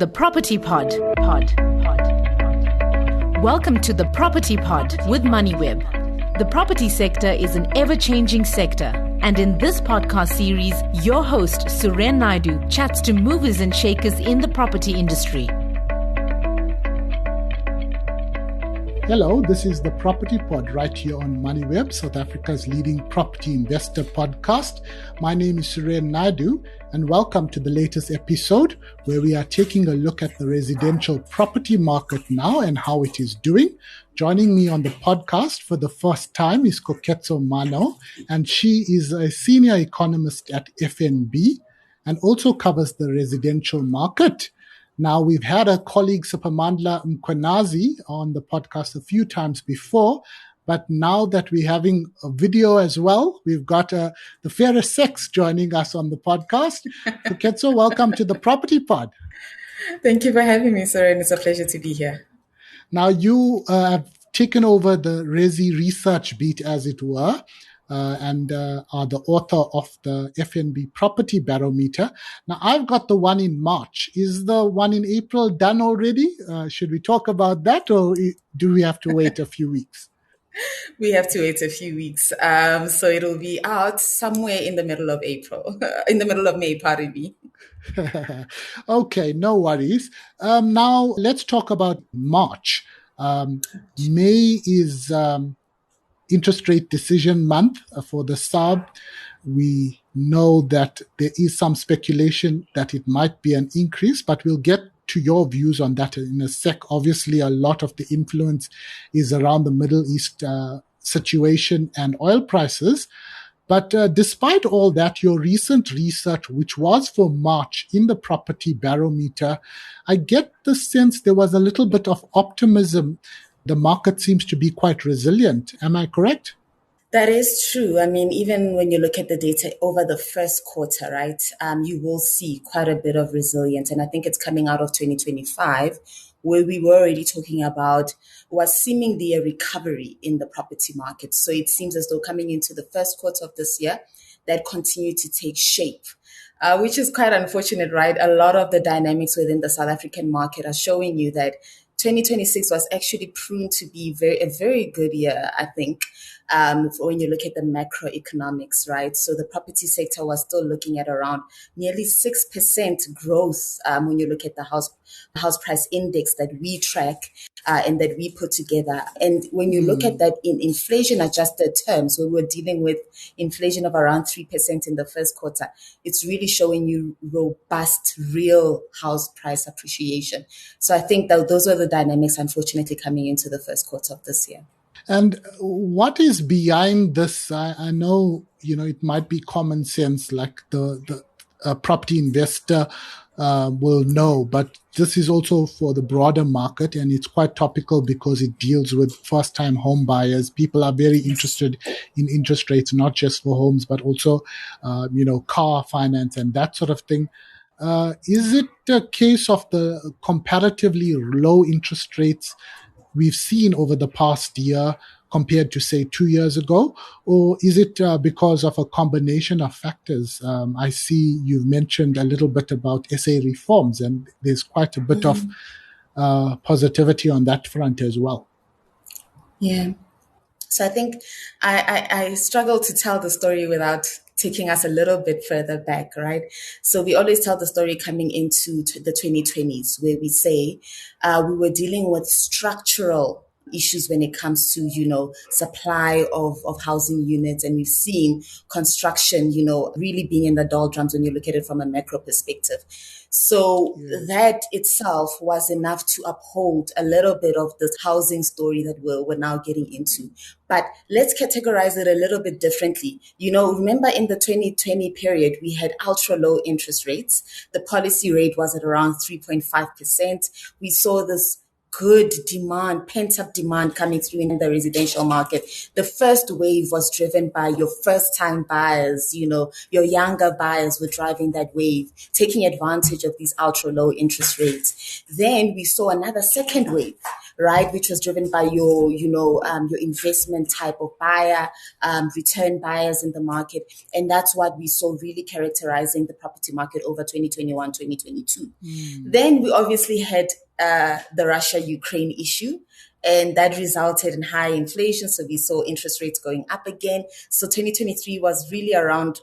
the Property Pod. Welcome to the Property Pod with Moneyweb. The property sector is an ever-changing sector. And in this podcast series, your host, Suren Naidu, chats to movers and shakers in the property industry. Hello, this is the Property Pod right here on Moneyweb, South Africa's leading property investor podcast. My name is Suren Naidu, and welcome to the latest episode where we are taking a look at the residential property market now and how it is doing. Joining me on the podcast for the first time is Koketso Mano, and she is a senior economist at FNB and also covers the residential market. Now, we've had a colleague, Sapamandla Mkwenazi, on the podcast a few times before, but now that we're having a video as well, we've got the fairest sex joining us on the podcast. Koketso, welcome to the Property Pod. Thank you for having me, sir, and it's a pleasure to be here. Now, you have taken over the Resi research beat, as it were, and are the author of the FNB Property Barometer. Now, I've got the one in March. Is the one in April done already? Should we talk about that, or do we have to wait a few weeks? We have to wait a few weeks. So it'll be out somewhere in the middle of April, in the middle of May, pardon me. Okay, no worries. Now, let's talk about March. May is interest rate decision month for the SARB. We know that there is some speculation that it might be an increase, but we'll get to your views on that in a sec. Obviously, a lot of the influence is around the Middle East situation and oil prices. But despite all that, your recent research, which was for March in the Property Barometer, I get the sense there was a little bit of optimism. The market seems to be quite resilient. Am I correct? That is true. I mean, even when you look at the data over the first quarter, right, you will see quite a bit of resilience. And I think it's coming out of 2025, where we were already talking about was seemingly a recovery in the property market. So it seems as though coming into the first quarter of this year, that continued to take shape. Which is quite unfortunate, right? A lot of the dynamics within the South African market are showing you that 2026 was actually proven to be a very good year, I think, when you look at the macroeconomics, right? So the property sector was still looking at around nearly 6% growth when you look at the house price index that we track and that we put together. And when you look at that in inflation-adjusted terms, where we're dealing with inflation of around 3% in the first quarter, it's really showing you robust real house price appreciation. So I think that those are the dynamics, unfortunately, coming into the first quarter of this year. And what is behind this? I know, it might be common sense, like the property investor will know, but this is also for the broader market, and it's quite topical because it deals with first-time home buyers. People are very interested in interest rates, not just for homes, but also, car finance and that sort of thing. Is it a case of the comparatively low interest rates we've seen over the past year compared to, say, 2 years ago? Or is it because of a combination of factors? I see you've mentioned a little bit about SA reforms, and there's quite a bit of positivity on that front as well. Yeah. So I think I struggle to tell the story without taking us a little bit further back, right? So we always tell the story coming into the 2020s, where we say we were dealing with structural issues when it comes to, supply of housing units. And we've seen construction, really being in the doldrums when you look at it from a macro perspective. So that itself was enough to uphold a little bit of this housing story that we're now getting into. But let's categorize it a little bit differently. Remember in the 2020 period, we had ultra low interest rates. The policy rate was at around 3.5%. We saw this good demand, pent-up demand coming through in the residential market. The first wave was driven by your first-time buyers, your younger buyers were driving that wave, taking advantage of these ultra-low interest rates. Then we saw another second wave, right, which was driven by your investment type of buyer, return buyers in the market. And that's what we saw really characterizing the property market over 2021, 2022. Then we obviously had the Russia-Ukraine issue, and that resulted in high inflation. So we saw interest rates going up again. So 2023 was really around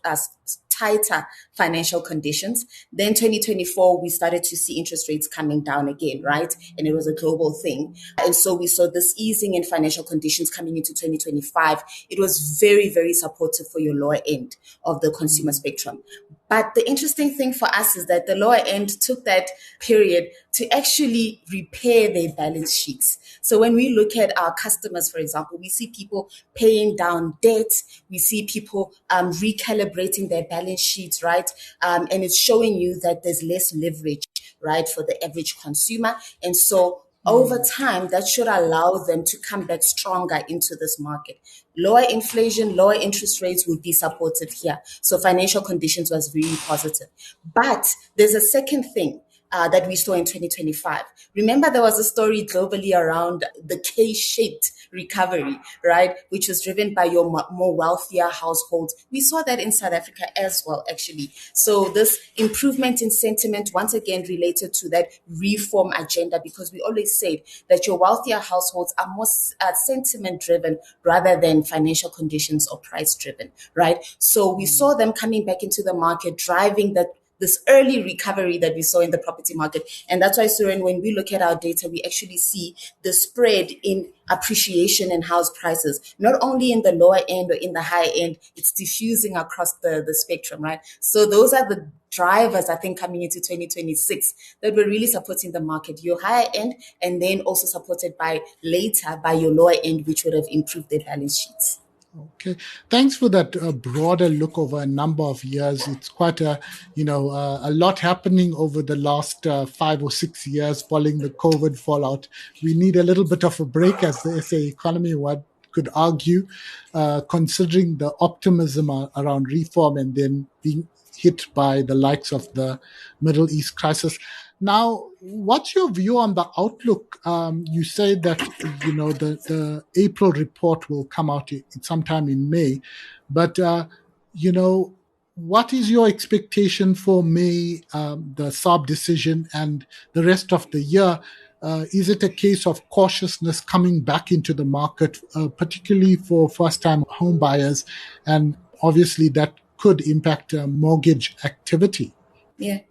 tighter financial conditions. Then 2024, we started to see interest rates coming down again, right? And it was a global thing. And so we saw this easing in financial conditions coming into 2025. It was very, very supportive for your lower end of the consumer spectrum. But the interesting thing for us is that the lower end took that period to actually repair their balance sheets. So when we look at our customers, for example, we see people paying down debt. We see people recalibrating their balance sheets, right? And it's showing you that there's less leverage, right, for the average consumer. And so over time, that should allow them to come back stronger into this market. Lower inflation, lower interest rates would be supportive here. So financial conditions was really positive. But there's a second thing that we saw in 2025. Remember, there was a story globally around the K-shaped recovery, right, which was driven by your more wealthier households. We saw that in South Africa as well, actually. So this improvement in sentiment, once again, related to that reform agenda, because we always said that your wealthier households are more sentiment-driven rather than financial conditions or price-driven, right? So we saw them coming back into the market, driving this early recovery that we saw in the property market. And that's why, Suren, when we look at our data, we actually see the spread in appreciation in house prices, not only in the lower end or in the high end, it's diffusing across the spectrum, right? So those are the drivers, I think, coming into 2026 that were really supporting the market, your higher end, and then also supported by your lower end, which would have improved their balance sheets. Okay, thanks for that broader look over a number of years. It's quite a lot happening over the last 5 or 6 years following the COVID fallout. We need a little bit of a break as the SA economy, one could argue, considering the optimism around reform and then being hit by the likes of the Middle East crisis. Now, what's your view on the outlook? You say that, the April report will come out sometime in May. But, what is your expectation for May, the SARB decision and the rest of the year? Is it a case of cautiousness coming back into the market, particularly for first-time home buyers? And obviously that could impact mortgage activity. Yeah.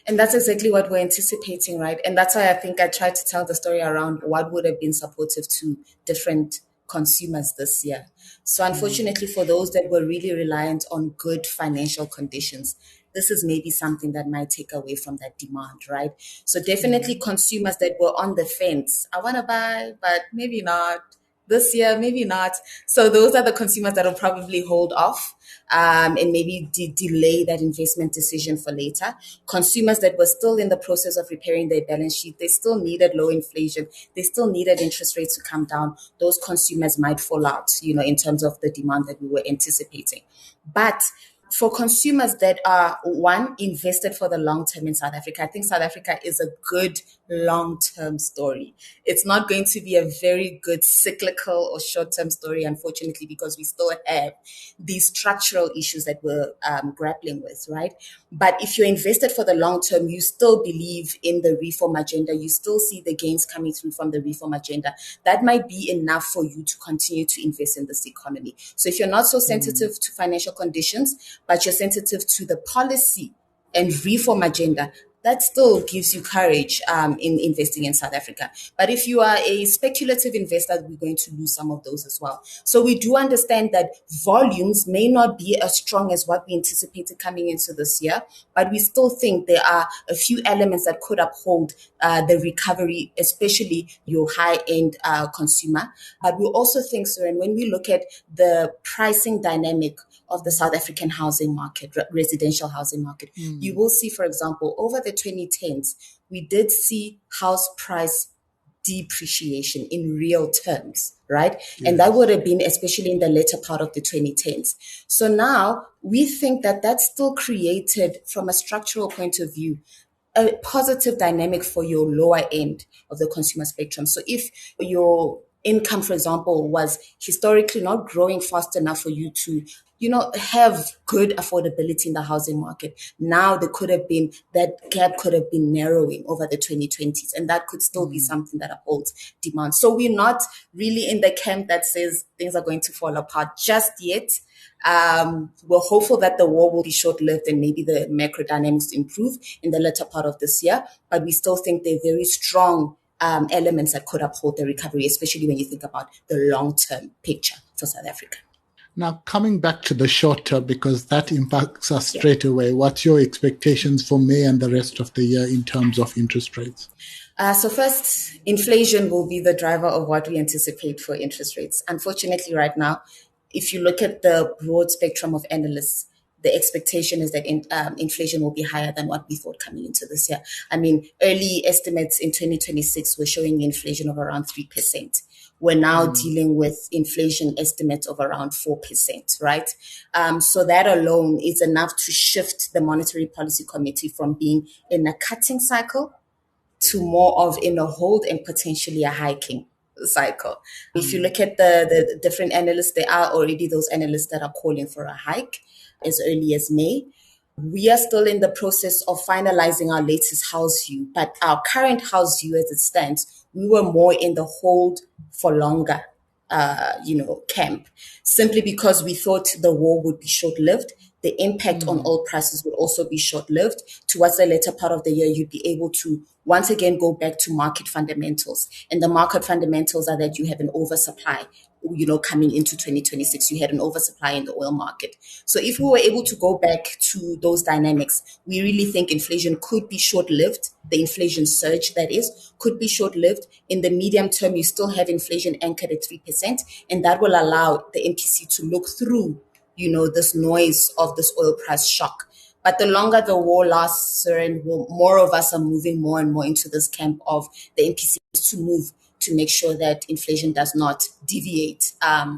And that's exactly what we're anticipating, right? And that's why I think I tried to tell the story around what would have been supportive to different consumers this year. So unfortunately, for those that were really reliant on good financial conditions, this is maybe something that might take away from that demand, right? So definitely consumers that were on the fence, I want to buy, but maybe not. This year, maybe not. So those are the consumers that will probably hold off and maybe delay that investment decision for later. Consumers that were still in the process of repairing their balance sheet, they still needed low inflation. They still needed interest rates to come down. Those consumers might fall out, in terms of the demand that we were anticipating. But for consumers that are, one, invested for the long term in South Africa, I think South Africa is a good long-term story. It's not going to be a very good cyclical or short-term story, unfortunately, because we still have these structural issues that we're grappling with, right? But if you're invested for the long term, you still believe in the reform agenda. You still see the gains coming through from the reform agenda. That might be enough for you to continue to invest in this economy. So if you're not so sensitive to financial conditions, but you're sensitive to the policy and reform agenda, that still gives you courage in investing in South Africa. But if you are a speculative investor, we're going to lose some of those as well. So we do understand that volumes may not be as strong as what we anticipated coming into this year, but we still think there are a few elements that could uphold the recovery, especially your high-end consumer. But we also think, Suren, when we look at the pricing dynamic of the South African housing market, residential housing market, you will see, for example, over the 2010s, we did see house price depreciation in real terms, right? Yes. And that would have been especially in the later part of the 2010s. So now we think that that still created, from a structural point of view, a positive dynamic for your lower end of the consumer spectrum. So if your income, for example, was historically not growing fast enough for you to, have good affordability in the housing market, now there could have been, that gap could have been narrowing over the 2020s, and that could still be something that upholds demand. So we're not really in the camp that says things are going to fall apart just yet. We're hopeful that the war will be short-lived and maybe the macro dynamics improve in the latter part of this year, but we still think they're very strong elements that could uphold the recovery, especially when you think about the long-term picture for South Africa. Now, coming back to the short term, because that impacts us straight away, what's your expectations for May and the rest of the year in terms of interest rates? So first, inflation will be the driver of what we anticipate for interest rates. Unfortunately, right now, if you look at the broad spectrum of analysts, the expectation is that inflation will be higher than what we thought coming into this year. I mean, early estimates in 2026 were showing inflation of around 3%. We're now dealing with inflation estimates of around 4%, right? So that alone is enough to shift the Monetary Policy Committee from being in a cutting cycle to more of in a hold and potentially a hiking cycle. If you look at the different analysts, there are already those analysts that are calling for a hike as early as May. We are still in the process of finalizing our latest house view, but our current house view as it stands, we were more in the hold for longer, camp, simply because we thought the war would be short-lived. The impact on oil prices would also be short-lived. Towards the later part of the year, you'd be able to once again go back to market fundamentals. And the market fundamentals are that you have an oversupply. Coming into 2026, you had an oversupply in the oil market. So if we were able to go back to those dynamics, we really think inflation could be short-lived. The inflation surge, that is, could be short-lived. In the medium term, you still have inflation anchored at 3%, and that will allow the MPC to look through, this noise of this oil price shock. But the longer the war lasts, and more of us are moving more and more into this camp of the MPC to move to make sure that inflation does not deviate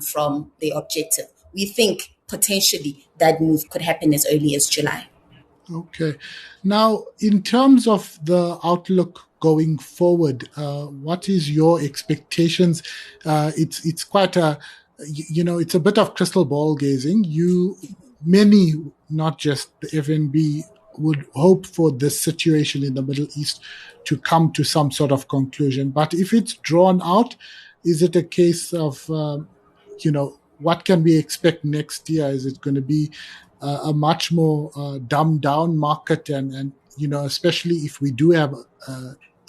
from the objective. We think potentially that move could happen as early as July. Okay. Now, in terms of the outlook going forward, what is your expectations? It's quite it's a bit of crystal ball gazing. Many, not just the FNB, would hope for this situation in the Middle East to come to some sort of conclusion. But if it's drawn out, is it a case of, what can we expect next year? Is it going to be a much more dumbed down market? And especially if we do have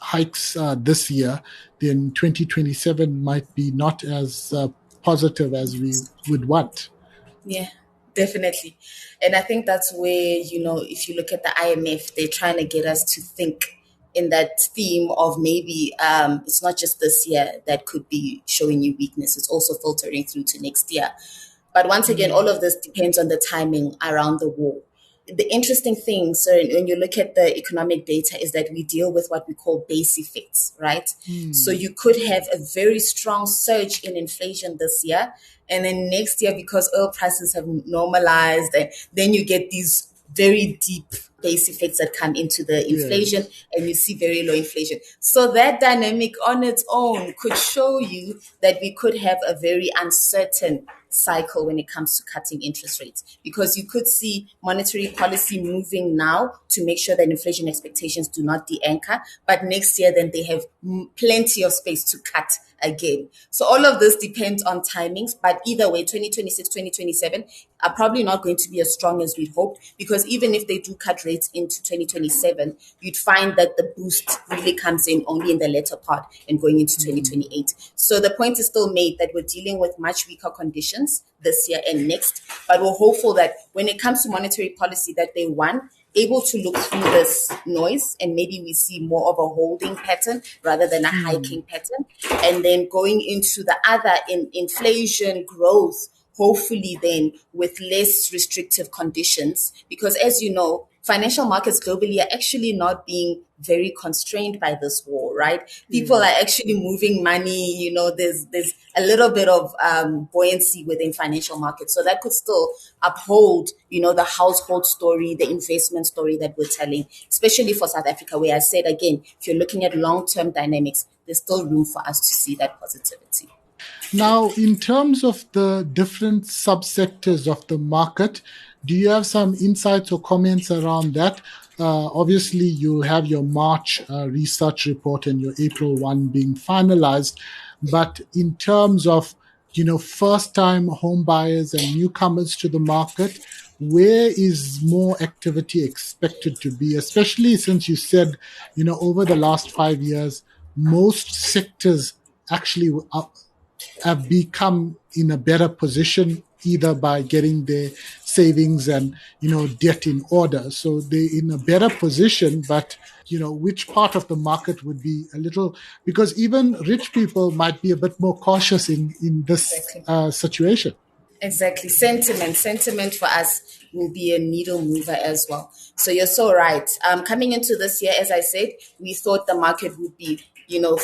hikes this year, then 2027 might be not as positive as we would want. Yeah. Definitely. And I think that's where, if you look at the IMF, they're trying to get us to think in that theme of maybe it's not just this year that could be showing you weakness. It's also filtering through to next year. But once again, all of this depends on the timing around the war. The interesting thing, so when you look at the economic data, is that we deal with what we call base effects, right? So you could have a very strong surge in inflation this year, and then next year, because oil prices have normalized, and then you get these very deep base effects that come into the inflation, and you see very low inflation. So that dynamic on its own could show you that we could have a very uncertain cycle when it comes to cutting interest rates, because you could see monetary policy moving now to make sure that inflation expectations do not de-anchor, but next year then they have plenty of space to cut again. So all of this depends on timings, but either way, 2026, 2027 are probably not going to be as strong as we'd hoped, because even if they do cut rates into 2027, you'd find that the boost really comes in only in the later part and going into 2028. So the point is still made that we're dealing with much weaker conditions this year and next, but we're hopeful that when it comes to monetary policy, that they able to look through this noise, and maybe we see more of a holding pattern rather than a hiking pattern. And then going into the other in inflation growth, hopefully then with less restrictive conditions, because as you know, financial markets globally are actually not being very constrained by this war, right? People are actually moving money. There's a little bit of buoyancy within financial markets. So that could still uphold, the household story, the investment story that we're telling, especially for South Africa, where I said, again, if you're looking at long-term dynamics, there's still room for us to see that positivity. Now, in terms of the different subsectors of the market, do you have some insights or comments around that? Obviously, you'll have your March research report and your April one being finalized. But in terms of, first-time home buyers and newcomers to the market, where is more activity expected to be, especially since you said, over the last 5 years, most sectors actually have become in a better position either by getting their savings and, debt in order. So they're in a better position, but, which part of the market would be a little, because even rich people might be a bit more cautious in this situation. Exactly. Sentiment for us will be a needle mover as well. So you're so right. Coming into this year, as I said, we thought the market would be,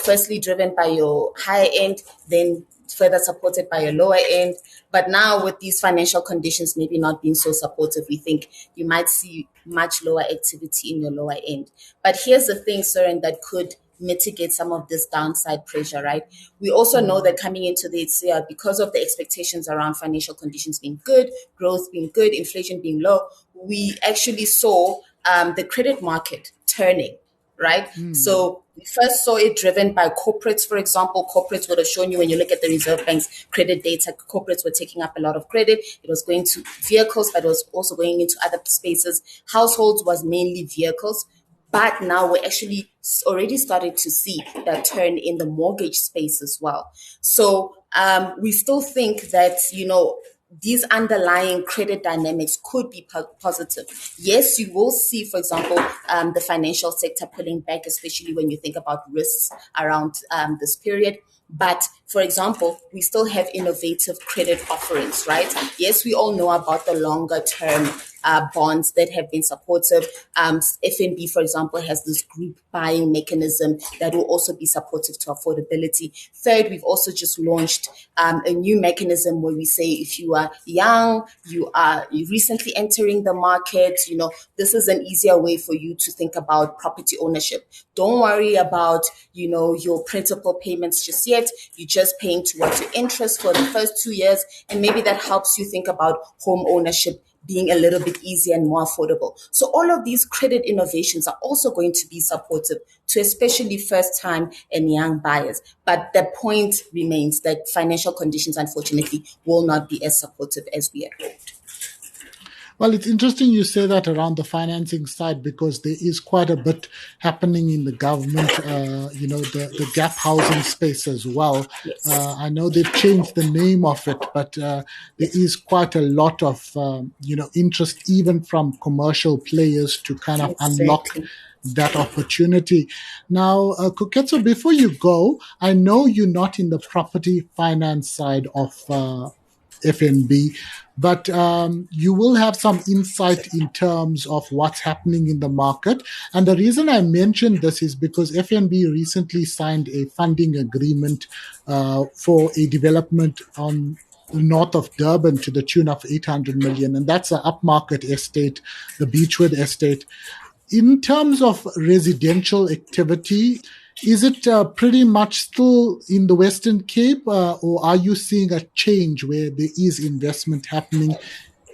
firstly driven by your higher end, then further supported by your lower end. But now with these financial conditions maybe not being so supportive, we think you might see much lower activity in your lower end. But here's the thing, Søren, that could mitigate some of this downside pressure, right? We also know that coming into this year, because of the expectations around financial conditions being good, growth being good, inflation being low, we actually saw the credit market turning, right? So we first saw it driven by corporates, for example. Corporates would have shown you when you look at the Reserve Bank's credit data, corporates were taking up a lot of credit. It was going to vehicles, but it was also going into other spaces. Households was mainly vehicles. But now we're actually already started to see that turn in the mortgage space as well. So we still think that, these underlying credit dynamics could be positive. Yes, you will see, for example, the financial sector pulling back, especially when you think about risks around this period. But, for example, we still have innovative credit offerings, right? Yes, we all know about the longer term bonds that have been supportive. FNB, for example, has this group buying mechanism that will also be supportive to affordability. Third, we've also just launched a new mechanism where we say if you are young, you recently entering the market, this is an easier way for you to think about property ownership. Don't worry about, your principal payments just yet. You're just paying towards your interest for the first 2 years. And maybe that helps you think about home ownership being a little bit easier and more affordable. So all of these credit innovations are also going to be supportive to especially first-time and young buyers. But the point remains that financial conditions, unfortunately, will not be as supportive as we had hoped. Well, it's interesting you say that around the financing side because there is quite a bit happening in the government, the gap housing space as well. Yes. I know they've changed the name of it, but there is quite a lot of, interest even from commercial players to kind of unlock that opportunity. Now, Koketso, before you go, I know you're not in the property finance side of FNB, but you will have some insight in terms of what's happening in the market. And the reason I mentioned this is because FNB recently signed a funding agreement for a development on the north of Durban to the tune of 800 million. And that's an upmarket estate, the Beechwood estate. In terms of residential activity, is it pretty much still in the Western Cape, or are you seeing a change where there is investment happening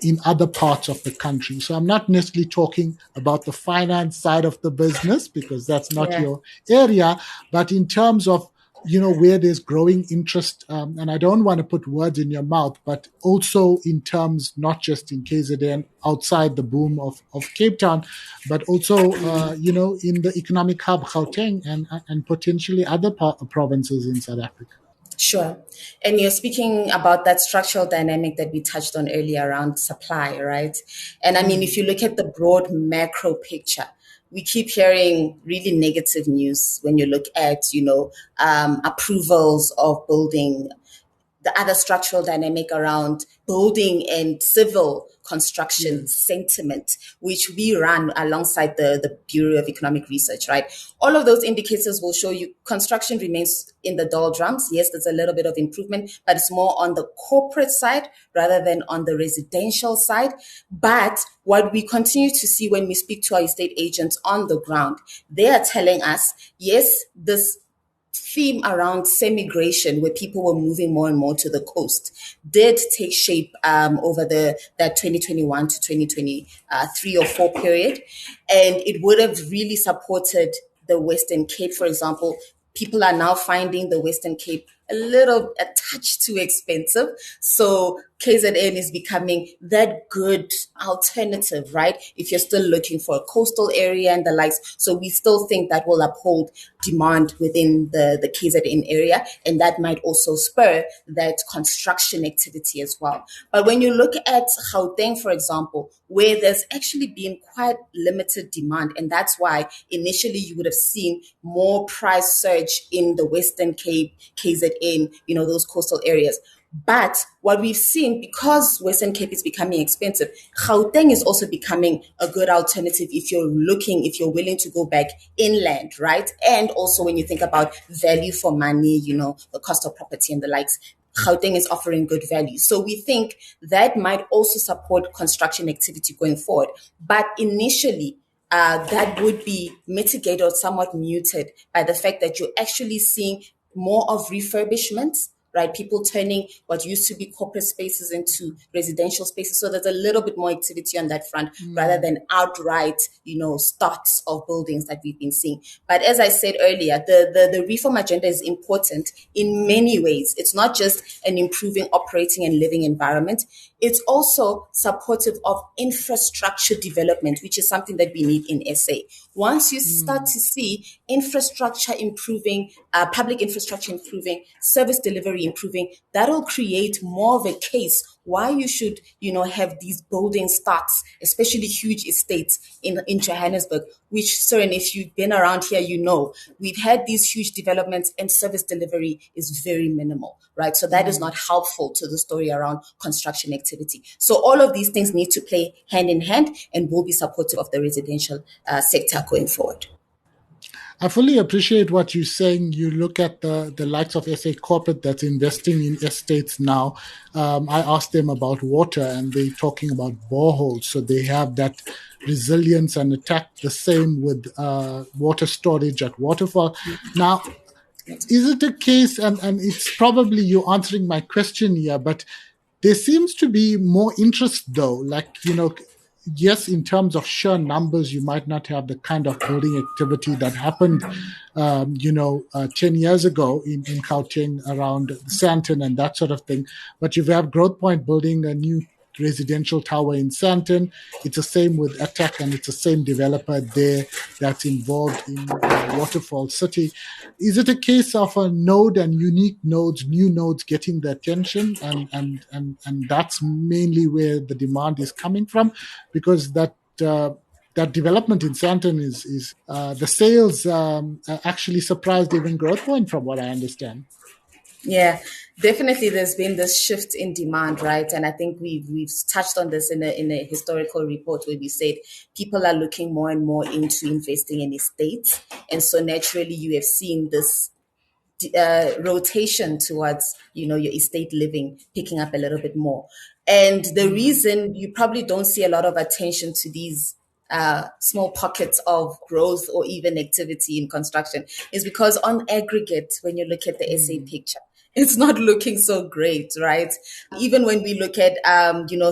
in other parts of the country? So I'm not necessarily talking about the finance side of the business because that's not your area, but in terms of where there's growing interest, and I don't want to put words in your mouth, but also in terms, not just in KZN, outside the boom of Cape Town, but also, in the economic hub, Gauteng, and potentially other provinces in South Africa. Sure. And you're speaking about that structural dynamic that we touched on earlier around supply, right? And I mean, if you look at the broad macro picture, we keep hearing really negative news when you look at, approvals of building. the other structural dynamic around building and civil construction sentiment, which we run alongside the Bureau of Economic Research, right? All of those indicators will show you construction remains in the doldrums. Yes, there's a little bit of improvement, but it's more on the corporate side rather than on the residential side. But what we continue to see when we speak to our estate agents on the ground, they are telling us, yes, this theme around semigration, where people were moving more and more to the coast, did take shape over that 2021 to 2023 or 4 period, and it would have really supported the Western Cape, for example. People are now finding the Western Cape a touch too expensive. So KZN is becoming that good alternative, right? If you're still looking for a coastal area and the likes. So we still think that will uphold demand within the KZN area. And that might also spur that construction activity as well. But when you look at Gauteng, for example, where there's actually been quite limited demand, and that's why initially you would have seen more price surge in the Western Cape, KZN, those coastal areas. But what we've seen, because Western Cape is becoming expensive, Gauteng is also becoming a good alternative if you're willing to go back inland, right? And also when you think about value for money, the cost of property and the likes, Gauteng is offering good value. So we think that might also support construction activity going forward. But initially, that would be mitigated or somewhat muted by the fact that you're actually seeing more of refurbishments, right? People turning what used to be corporate spaces into residential spaces. So there's a little bit more activity on that front rather than outright, starts of buildings that we've been seeing. But as I said earlier, the reform agenda is important in many ways. It's not just an improving operating and living environment. It's also supportive of infrastructure development, which is something that we need in SA. Once you start to see infrastructure improving, public infrastructure improving, service delivery improving, that'll create more of a case why you should, have these building starts, especially huge estates in Johannesburg, which, Søren, if you've been around here, we've had these huge developments and service delivery is very minimal, right? So that is not helpful to the story around construction activity. So all of these things need to play hand in hand and will be supportive of the residential sector going forward. I fully appreciate what you're saying. You look at the likes of SA Corporate that's investing in estates now. I asked them about water and they're talking about boreholes. So they have that resilience and attack. The same with water storage at Waterfall. Now, is it a case, and it's probably you answering my question here, but there seems to be more interest though, yes, in terms of sheer numbers, you might not have the kind of building activity that happened, 10 years ago in Gauteng around Sandton and that sort of thing. But you have Growthpoint building a new residential tower in Sandton. It's the same with Attack, and it's the same developer there that's involved in Waterfall City. Is it a case of a node and unique nodes, new nodes getting the attention, and that's mainly where the demand is coming from? Because that development in Sandton is the sales actually surprised even Growthpoint, from what I understand. Yeah, definitely. There's been this shift in demand, right? And I think we've touched on this in a historical report where we said people are looking more and more into investing in estates, and so naturally you have seen this rotation towards your estate living picking up a little bit more. And the reason you probably don't see a lot of attention to these small pockets of growth or even activity in construction is because on aggregate, when you look at the SA picture, it's not looking so great, right? Even when we look at,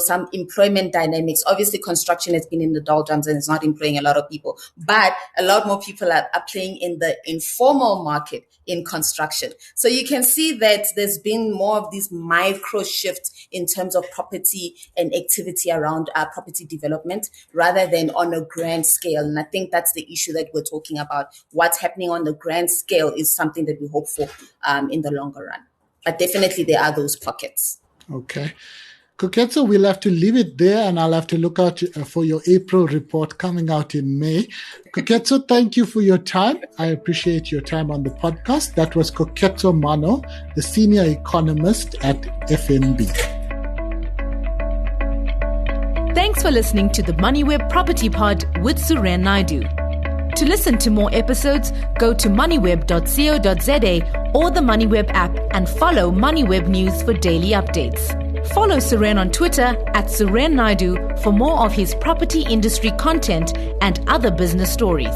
some employment dynamics, obviously construction has been in the doldrums and it's not employing a lot of people, but a lot more people are playing in the informal market in construction. So you can see that there's been more of these micro shifts in terms of property and activity around property development rather than on a grand scale. And I think that's the issue that we're talking about. What's happening on the grand scale is something that we hope for in the longer run. But definitely there are those pockets. Okay. Koketso, we'll have to leave it there, and I'll have to look out for your April report coming out in May. Koketso, thank you for your time. I appreciate your time on the podcast. That was Koketso Mano, the senior economist at FNB. Thanks for listening to the Moneyweb Property Pod with Suren Naidu. To listen to more episodes, go to moneyweb.co.za or the Moneyweb app and follow Moneyweb News for daily updates. Follow Suren on Twitter at Suren Naidu for more of his property industry content and other business stories.